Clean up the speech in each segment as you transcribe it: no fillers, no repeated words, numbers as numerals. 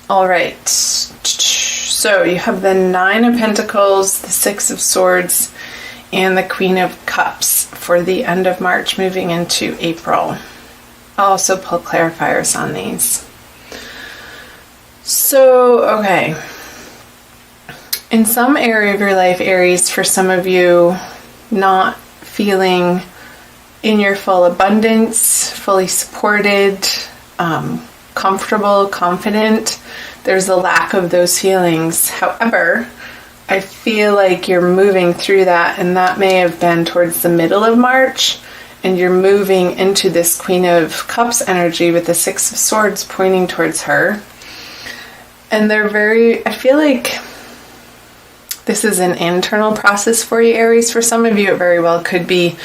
All right. So you have the Nine of Pentacles, the Six of Swords, and the Queen of Cups for the end of March, moving into April. I'll also pull clarifiers on these. So, okay. In some area of your life, Aries, for some of you, not feeling in your full abundance, fully supported, comfortable, confident, there's a lack of those feelings. However, I feel like you're moving through that, and that may have been towards the middle of March, and you're moving into this Queen of Cups energy with the Six of Swords pointing towards her. And I feel like this is an internal process for you, Aries. For some of you, it very well could be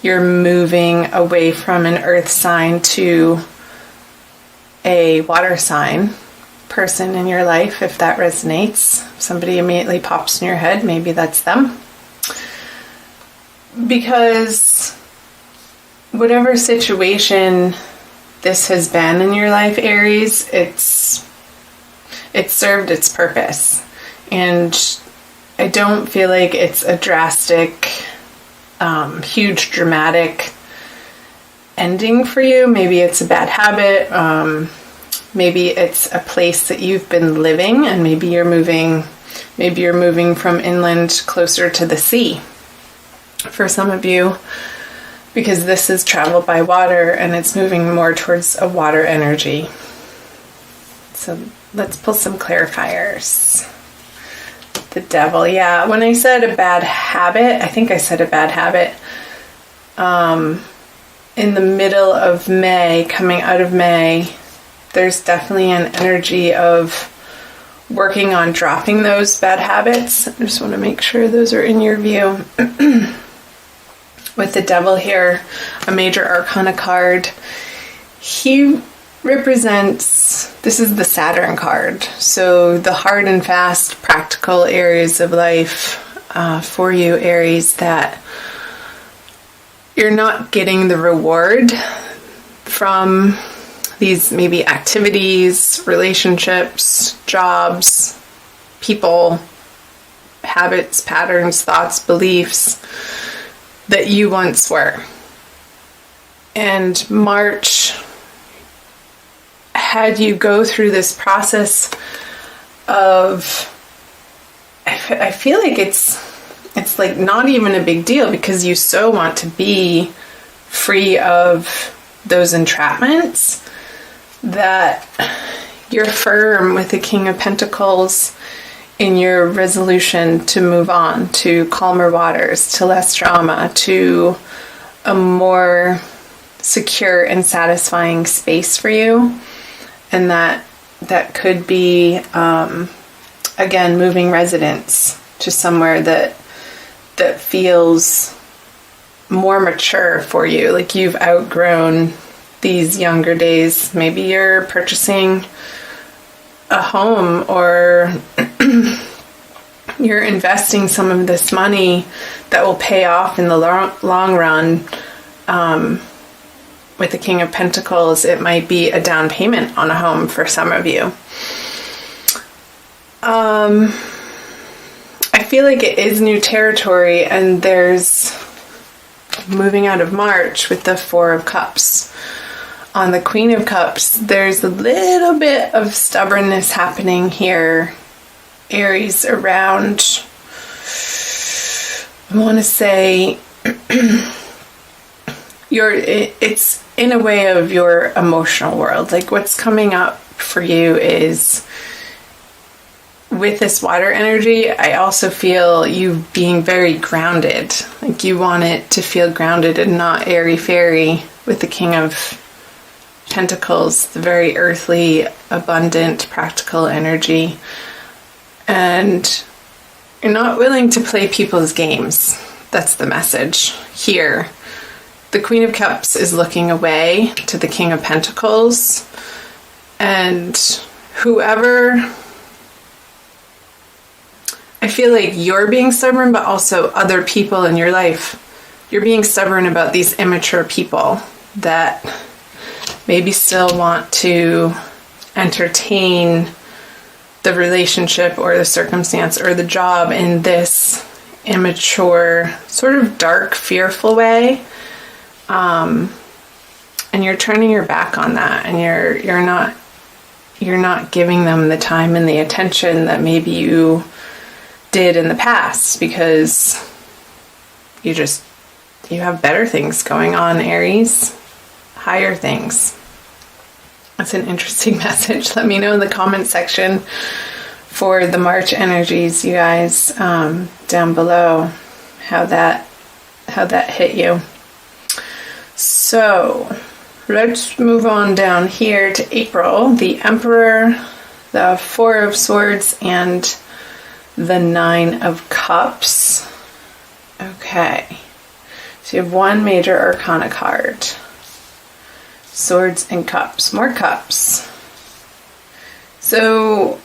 you're moving away from an earth sign to a water sign person in your life, if that resonates. Somebody immediately pops in your head, maybe that's them. Because whatever situation this has been in your life, Aries, it's served its purpose. And I don't feel like it's a drastic, huge, dramatic ending for you. Maybe it's a bad habit. Maybe it's a place that you've been living, and maybe you're moving from inland closer to the sea. For some of you, because this is travel by water and it's moving more towards a water energy. So let's pull some clarifiers. The Devil, yeah. When I said a bad habit, I think I said a bad habit. In the middle of May, coming out of May, there's definitely an energy of working on dropping those bad habits. I just want to make sure those are in your view. With the Devil here, a major arcana card. He represents, this is the Saturn card, so the hard and fast practical areas of life for you, Aries, that you're not getting the reward from these maybe activities, relationships, jobs, people, habits, patterns, thoughts, beliefs that you once were. And March had you go through this process of, I feel like it's like not even a big deal, because you so want to be free of those entrapments that you're firm with the King of Pentacles in your resolution to move on to calmer waters, to less drama, to a more secure and satisfying space for you. And that could be, again, moving residence to somewhere that feels more mature for you. Like you've outgrown these younger days. Maybe you're purchasing a home, or you're investing some of this money that will pay off in the long run. With the King of Pentacles, it might be a down payment on a home for some of you. I feel like it is new territory, and there's moving out of March with the Four of Cups. On the Queen of Cups, there's a little bit of stubbornness happening here, Aries, around, I want to say, it's in a way of your emotional world. Like what's coming up for you is, with this water energy, I also feel you being very grounded. Like you want it to feel grounded and not airy-fairy with the King of Pentacles, the very earthly, abundant, practical energy. And you're not willing to play people's games. That's the message here. The Queen of Cups is looking away to the King of Pentacles, and whoever, I feel like you're being stubborn, but also other people in your life, you're being stubborn about these immature people that maybe still want to entertain the relationship or the circumstance or the job in this immature, sort of dark, fearful way. And you're turning your back on that, and you're not giving them the time and the attention that maybe you did in the past, because you have better things going on, Aries. Higher things. That's an interesting message. Let me know in the comment section for the March energies, you guys, down below, how that hit you. So let's move on down here to April. The Emperor, the Four of Swords, and the Nine of Cups. Okay. So you have one major arcana card. Swords and Cups. More cups. So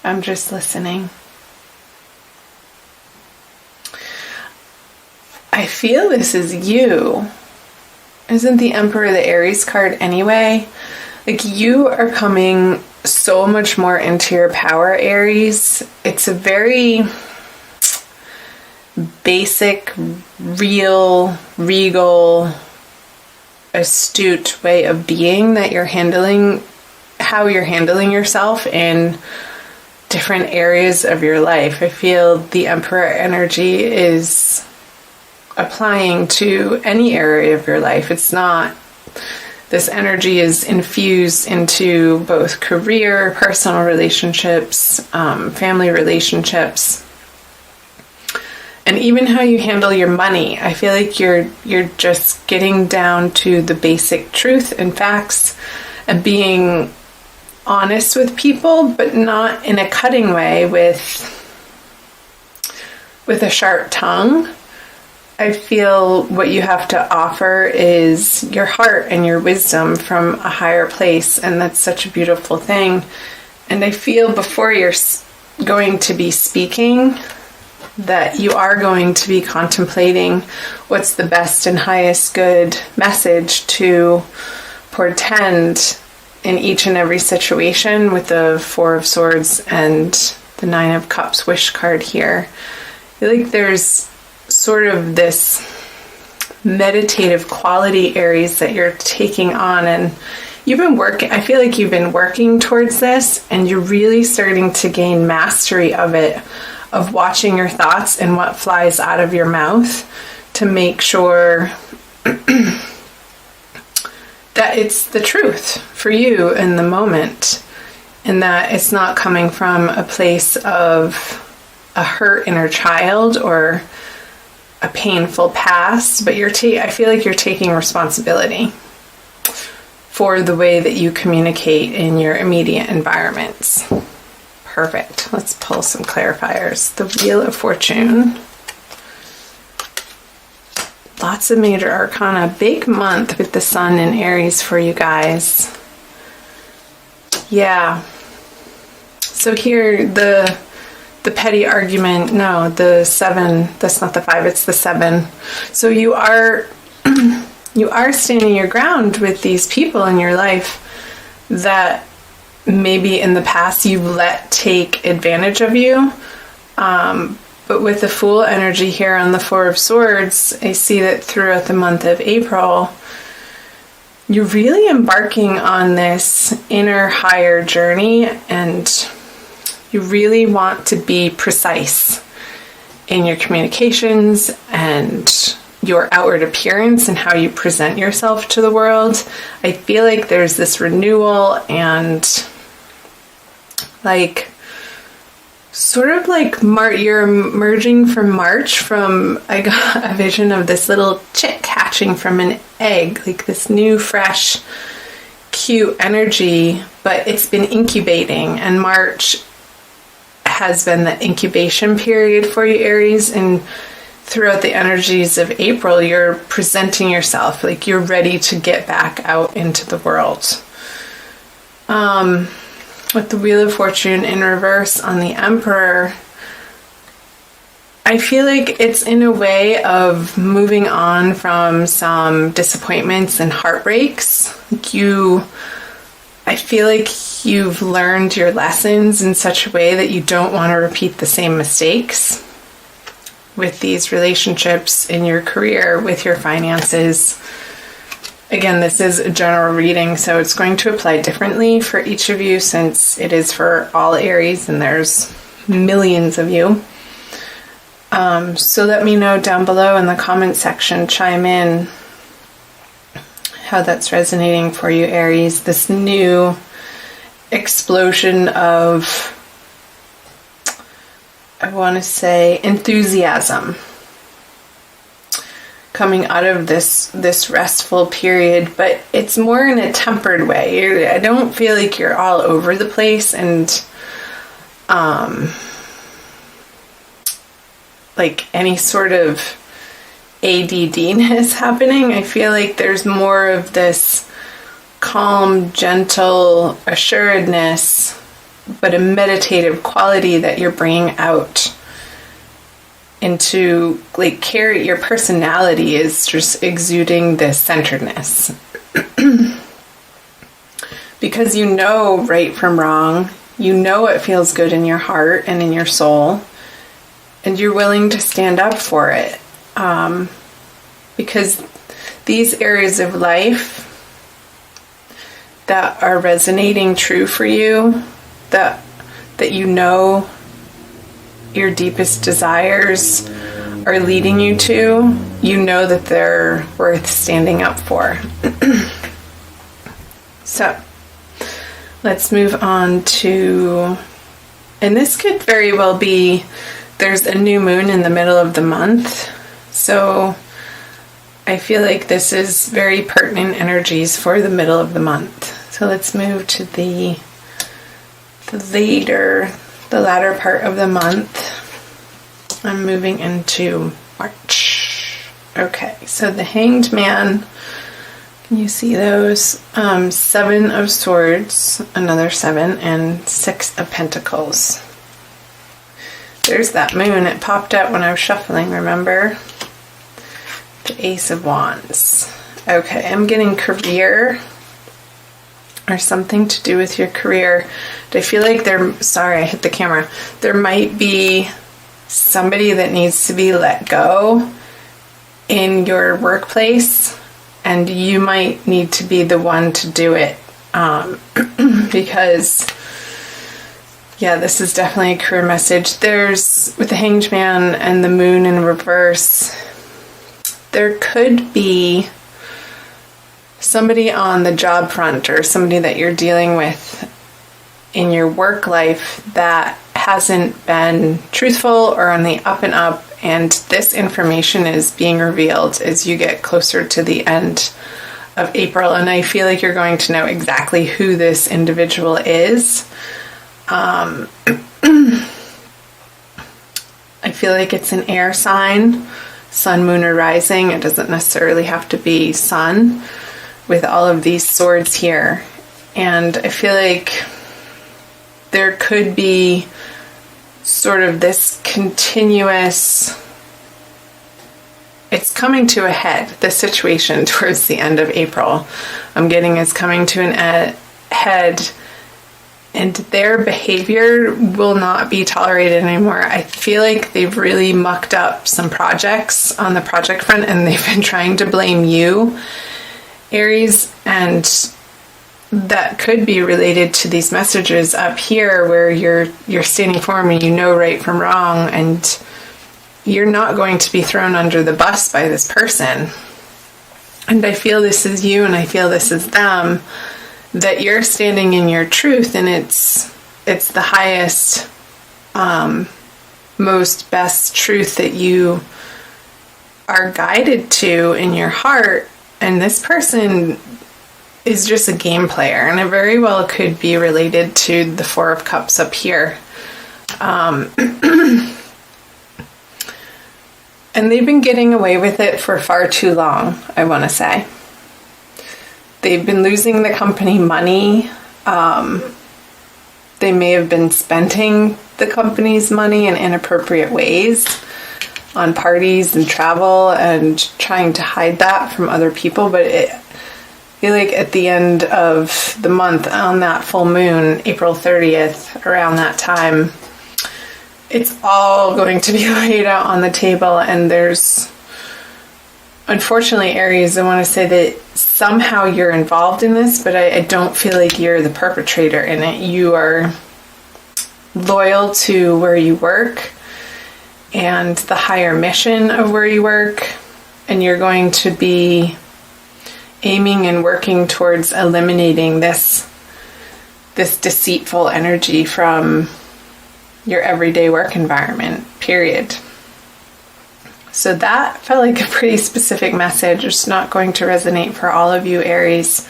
I'm just listening. I feel this is you. Isn't the Emperor the Aries card anyway? Like, you are coming so much more into your power, Aries. It's a very basic, real, regal, astute way of being that you're handling, how you're handling yourself in different areas of your life. I feel the Emperor energy is applying to any area of your life. It's not, this energy is infused into both career, personal relationships, family relationships, and even how you handle your money. I feel like you're just getting down to the basic truth and facts and being honest with people, but not in a cutting way with a sharp tongue. I feel what you have to offer is your heart and your wisdom from a higher place, and that's such a beautiful thing. And I feel before you're going to be speaking that you are going to be contemplating what's the best and highest good message to portend in each and every situation, with the Four of Swords and the Nine of Cups wish card here. I feel like there's sort of this meditative quality, Aries, that you're taking on, and you've been working, I feel like you've been working towards this, and you're really starting to gain mastery of it, of watching your thoughts and what flies out of your mouth to make sure that it's the truth for you in the moment, and that it's not coming from a place of a hurt inner child or a painful past, but I feel like you're taking responsibility for the way that you communicate in your immediate environments. Perfect. Let's pull some clarifiers. The Wheel of Fortune. Lots of major arcana. Big month with the Sun in Aries for you guys. Yeah. So here, the petty argument, no, the 7, that's not the 5, it's the 7. So you are standing your ground with these people in your life that maybe in the past you've let take advantage of you. But with the Fool energy here on the Four of Swords, I see that throughout the month of April, you're really embarking on this inner higher journey, and you really want to be precise in your communications and your outward appearance and how you present yourself to the world. I feel like there's this renewal and like sort of like you're emerging from March from, I got a vision of this little chick hatching from an egg, like this new, fresh, cute energy, but it's been incubating, and March has been the incubation period for you, Aries, and throughout the energies of April, you're presenting yourself like you're ready to get back out into the world. With the Wheel of Fortune in reverse on the Emperor, I feel like it's in a way of moving on from some disappointments and heartbreaks. I feel like you've learned your lessons in such a way that you don't want to repeat the same mistakes with these relationships, in your career, with your finances. Again, this is a general reading, so it's going to apply differently for each of you since it is for all Aries and there's millions of you. So let me know down below in the comment section, chime in how that's resonating for you, Aries. This new explosion of, I want to say, enthusiasm coming out of this restful period, but it's more in a tempered way. I don't feel like you're all over the place and like any sort of ADD-ness happening. I feel like there's more of this calm, gentle assuredness, but a meditative quality that you're bringing out into, like, your personality is just exuding this centeredness. Because you know right from wrong, you know what feels good in your heart and in your soul, and you're willing to stand up for it. Because these areas of life that are resonating true for you, that you know your deepest desires are leading you to, you know that they're worth standing up for. So let's move on to, and this could very well be, there's a new moon in the middle of the month, so I feel like this is very pertinent energies for the middle of the month. So let's move to the latter part of the month. I'm moving into March. Okay, so the Hanged Man, can you see those? 7 of Swords, another 7, and 6 of Pentacles. There's that moon. It popped out when I was shuffling, remember? The Ace of Wands. Okay, I'm getting career, or something to do with your career. I feel like sorry, I hit the camera. There might be somebody that needs to be let go in your workplace, and you might need to be the one to do it. Because, yeah, this is definitely a career message. There's, with the Hanged Man and the moon in reverse, there could be somebody on the job front or somebody that you're dealing with in your work life that hasn't been truthful or on the up and up, and this information is being revealed as you get closer to the end of April, and I feel like you're going to know exactly who this individual is. I feel like it's an air sign, sun, moon, or rising. It doesn't necessarily have to be sun, with all of these swords here. And I feel like there could be sort of this continuous, it's coming to a head, the situation towards the end of April, I'm getting is coming to an head, and their behavior will not be tolerated anymore. I feel like they've really mucked up some projects on the project front, and they've been trying to blame you, Aries, and that could be related to these messages up here where you're standing firm and you know right from wrong, and you're not going to be thrown under the bus by this person. And I feel this is you, and I feel this is them, that you're standing in your truth, and it's the highest, most best truth that you are guided to in your heart. And this person is just a game player, and it very well could be related to the Four of Cups up here. And they've been getting away with it for far too long, I want to say. They've been losing the company money. They may have been spending the company's money in inappropriate ways on parties and travel and trying to hide that from other people, but feel like at the end of the month, on that full moon, April 30th, around that time, it's all going to be laid out on the table. And there's, unfortunately, Aries, I want to say that somehow you're involved in this, but I don't feel like you're the perpetrator in it. You are loyal to where you work and the higher mission of where you work, and you're going to be aiming and working towards eliminating this deceitful energy from your everyday work environment, period. So that felt like a pretty specific message. It's not going to resonate for all of you, Aries,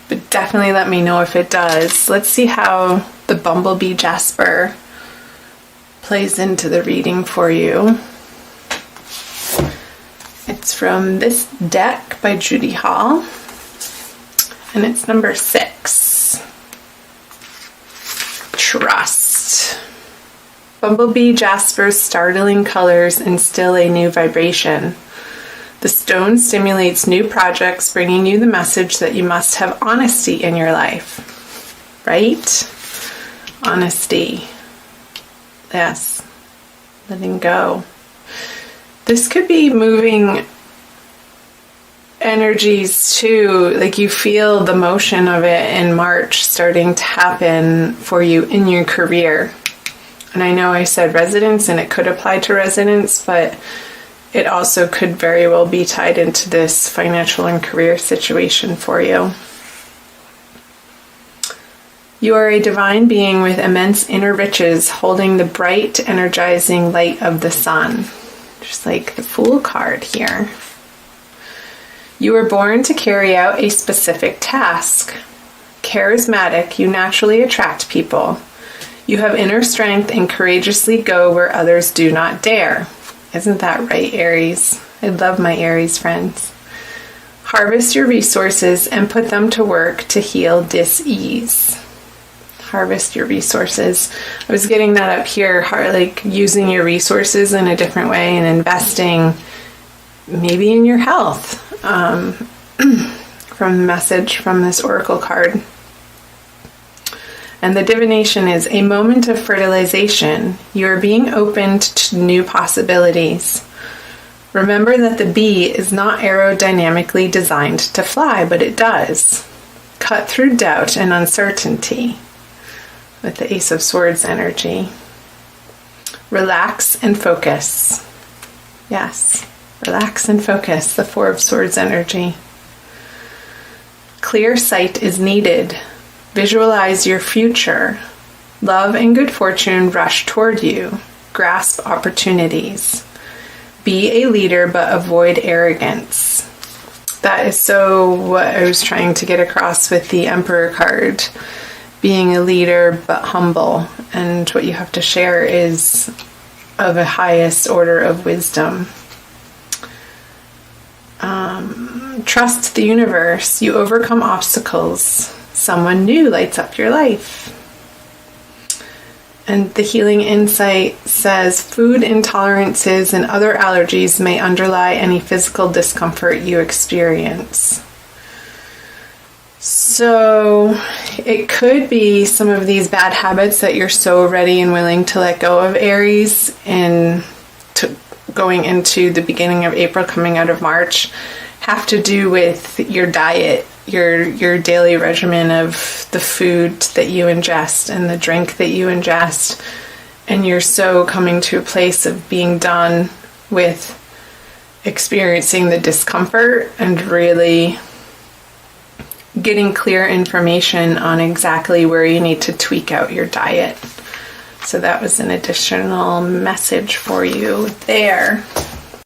but definitely let me know if it does. Let's see how the Bumblebee Jasper plays into the reading for you. It's from this deck by Judy Hall, and it's number 6. Trust. Bumblebee Jasper's startling colors instill a new vibration. The stone stimulates new projects, bringing you the message that you must have honesty in your life. Right? Honesty. Yes. Letting go. This could be moving energies too, like you feel the motion of it in March starting to happen for you in your career. And I know I said residence, and it could apply to residence, but it also could very well be tied into this financial and career situation for you. You are a divine being with immense inner riches, holding the bright, energizing light of the sun. Just like the Fool card here. You were born to carry out a specific task. Charismatic, you naturally attract people. You have inner strength and courageously go where others do not dare. Isn't that right, Aries? I love my Aries friends. Harvest your resources and put them to work to heal dis-ease. Harvest your resources. I was getting that up here, like using your resources in a different way and investing maybe in your health. From the message from this oracle card. And the divination is a moment of fertilization. You are being opened to new possibilities. Remember that the bee is not aerodynamically designed to fly, but it does. Cut through doubt and uncertainty with the Ace of Swords energy. Relax and focus. Yes, relax and focus, the Four of Swords energy. Clear sight is needed. Visualize your future. Love and good fortune rush toward you. Grasp opportunities. Be a leader, but avoid arrogance. That is so what I was trying to get across with the Emperor card. Being a leader, but humble. And what you have to share is of a highest order of wisdom. Trust the universe. You overcome obstacles. Someone new lights up your life. And the healing insight says food intolerances and other allergies may underlie any physical discomfort you experience. So it could be some of these bad habits that you're so ready and willing to let go of, Aries, and going into the beginning of April, coming out of March, have to do with your diet, your daily regimen of the food that you ingest and the drink that you ingest. And you're so coming to a place of being done with experiencing the discomfort and really getting clear information on exactly where you need to tweak out your diet. So that was an additional message for you there.